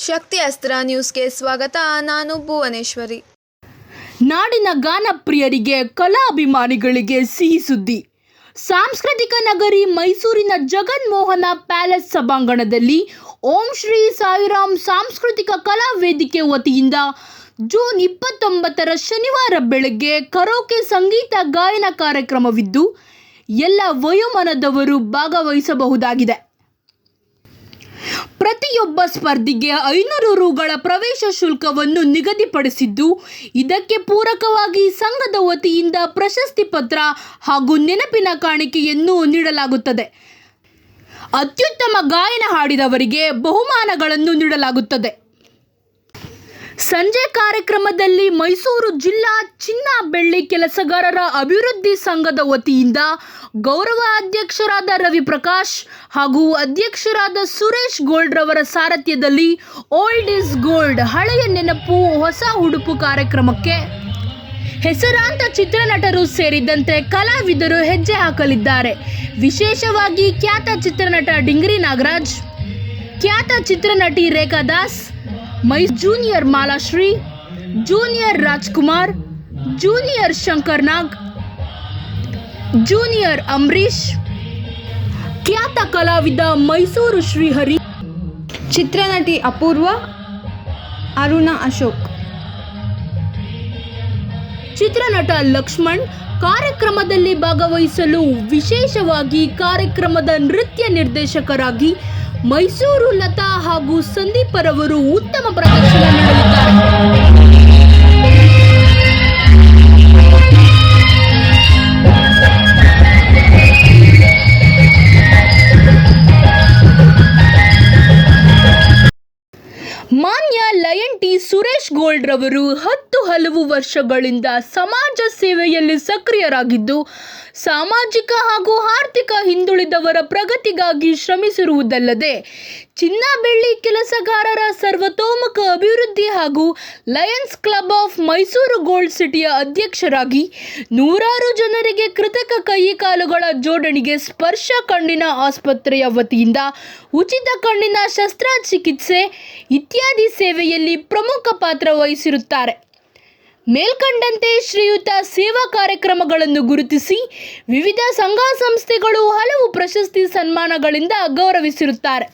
ಶಕ್ತಿ ಅಸ್ತ್ರ ನ್ಯೂಸ್ಗೆ ಸ್ವಾಗತ. ನಾನು ಭುವನೇಶ್ವರಿ. ನಾಡಿನ ಗಾನಪ್ರಿಯರಿಗೆ, ಕಲಾಭಿಮಾನಿಗಳಿಗೆ ಸಿಹಿ ಸುದ್ದಿ. ಸಾಂಸ್ಕೃತಿಕ ನಗರಿ ಮೈಸೂರಿನ ಜಗನ್ಮೋಹನ ಪ್ಯಾಲೇಸ್ ಸಭಾಂಗಣದಲ್ಲಿ ಓಂ ಶ್ರೀ ಸಾಯಿರಾಮ್ ಸಾಂಸ್ಕೃತಿಕ ಕಲಾ ವೇದಿಕೆ ವತಿಯಿಂದ ಜೂನ್ 29 ಶನಿವಾರ ಬೆಳಗ್ಗೆ ಕರೋಕೆ ಸಂಗೀತ ಗಾಯನ ಕಾರ್ಯಕ್ರಮವಿದ್ದು ಎಲ್ಲ ವಯೋಮಾನದವರು ಭಾಗವಹಿಸಬಹುದಾಗಿದೆ. ಪ್ರತಿಯೊಬ್ಬ ಸ್ಪರ್ಧಿಗೆ 500 ರುಗಳ ಪ್ರವೇಶ ಶುಲ್ಕವನ್ನು ನಿಗದಿಪಡಿಸಿದ್ದು, ಇದಕ್ಕೆ ಪೂರಕವಾಗಿ ಸಂಘದ ವತಿಯಿಂದ ಪ್ರಶಸ್ತಿ ಪತ್ರ ಹಾಗೂ ನೆನಪಿನ ಕಾಣಿಕೆಯನ್ನು ನೀಡಲಾಗುತ್ತದೆ. ಅತ್ಯುತ್ತಮ ಗಾಯನ ಹಾಡಿದವರಿಗೆ ಬಹುಮಾನಗಳನ್ನು ನೀಡಲಾಗುತ್ತದೆ. ಸಂಜೆ ಕಾರ್ಯಕ್ರಮದಲ್ಲಿ ಮೈಸೂರು ಜಿಲ್ಲಾ ಚಿನ್ನ ಬೆಳ್ಳಿ ಕೆಲಸಗಾರರ ಅಭಿವೃದ್ಧಿ ಸಂಘದ ವತಿಯಿಂದ ಗೌರವ ಅಧ್ಯಕ್ಷರಾದ ರವಿ ಪ್ರಕಾಶ್ ಹಾಗೂ ಅಧ್ಯಕ್ಷರಾದ ಸುರೇಶ್ ಗೋಲ್ಡ್ ರವರ ಸಾರಥ್ಯದಲ್ಲಿ ಓಲ್ಡ್ ಇಸ್ ಗೋಲ್ಡ್ ಹಳೆಯ ನೆನಪು ಹೊಸ ಉಡುಪು ಕಾರ್ಯಕ್ರಮಕ್ಕೆ ಹೆಸರಾಂತ ಚಿತ್ರನಟರು ಸೇರಿದಂತೆ ಕಲಾವಿದರು ಹೆಜ್ಜೆ ಹಾಕಲಿದ್ದಾರೆ. ವಿಶೇಷವಾಗಿ ಖ್ಯಾತ ಚಿತ್ರನಟ ಡಿಂಗ್ರಿ ನಾಗರಾಜ್, ಖ್ಯಾತ ಚಿತ್ರನಟಿ Rekha Das, junior Malashree, junior Rajkumar, junior Shankar Nag, junior Ambareesh, ಖ್ಯಾತ ಕಲಾವಿದ ಮೈಸೂರು ಶ್ರೀಹರಿ, ಚಿತ್ರನಟಿ ಅಪೂರ್ವ, ಅರುಣಾ ಅಶೋಕ್, ಚಿತ್ರನಟ ಲಕ್ಷ್ಮಣ್ ಕಾರ್ಯಕ್ರಮದಲ್ಲಿ ಭಾಗವಹಿಸಲು ವಿಶೇಷವಾಗಿ ಕಾರ್ಯಕ್ರಮದ ನೃತ್ಯ ನಿರ್ದೇಶಕರಾಗಿ ಮೈಸೂರು ಲತಾ ಹಾಗೂ ಸಂದೀಪ್ ರವರು ಉತ್ತಮ ಪ್ರದರ್ಶನ ನೀಡಲಿದ್ದಾರೆ. ಮಾನ್ಯ ಲಯನ್ ಟಿ ಸುರೇಶ್ ಗೋಲ್ಡ್ ರವರು 10 ಹಲವು ವರ್ಷಗಳಿಂದ ಸಮಾಜ ಸೇವೆಯಲ್ಲಿ ಸಕ್ರಿಯರಾಗಿದ್ದು, ಸಾಮಾಜಿಕ ಹಾಗೂ ಆರ್ಥಿಕ ಹಿಂದುಳಿದವರ ಪ್ರಗತಿಗಾಗಿ ಶ್ರಮಿಸಿರುವುದಲ್ಲದೆ ಚಿನ್ನ ಬೆಳ್ಳಿ ಕೆಲಸಗಾರರ ಸರ್ವತೋಮುಖ ಅಭಿವೃದ್ಧಿ ಹಾಗೂ Lions club of Mysuru gold ಸಿಟಿಯ ಅಧ್ಯಕ್ಷರಾಗಿ ನೂರಾರು ಜನರಿಗೆ ಕೃತಕ ಕೈಕಾಲುಗಳ ಜೋಡಣೆಗೆ ಸ್ಪರ್ಶ ಕಣ್ಣಿನ ಆಸ್ಪತ್ರೆಯ ವತಿಯಿಂದ ಉಚಿತ ಕಣ್ಣಿನ ಶಸ್ತ್ರಚಿಕಿತ್ಸೆ ಇತ್ಯಾದಿ ಸೇವೆಯಲ್ಲಿ ಪ್ರಮುಖ ಪಾತ್ರ ವಹಿಸಿರುತ್ತಾರೆ. ಮೇಲ್ಕಂಡಂತೆ ಶ್ರೀಯುತ ಸೇವಾ ಕಾರ್ಯಕ್ರಮಗಳನ್ನು ಗುರುತಿಸಿ ವಿವಿಧ ಸಂಘ ಸಂಸ್ಥೆಗಳು ಹಲವು ಪ್ರಶಸ್ತಿ ಸನ್ಮಾನಗಳಿಂದ ಗೌರವಿಸಿರುತ್ತಾರೆ.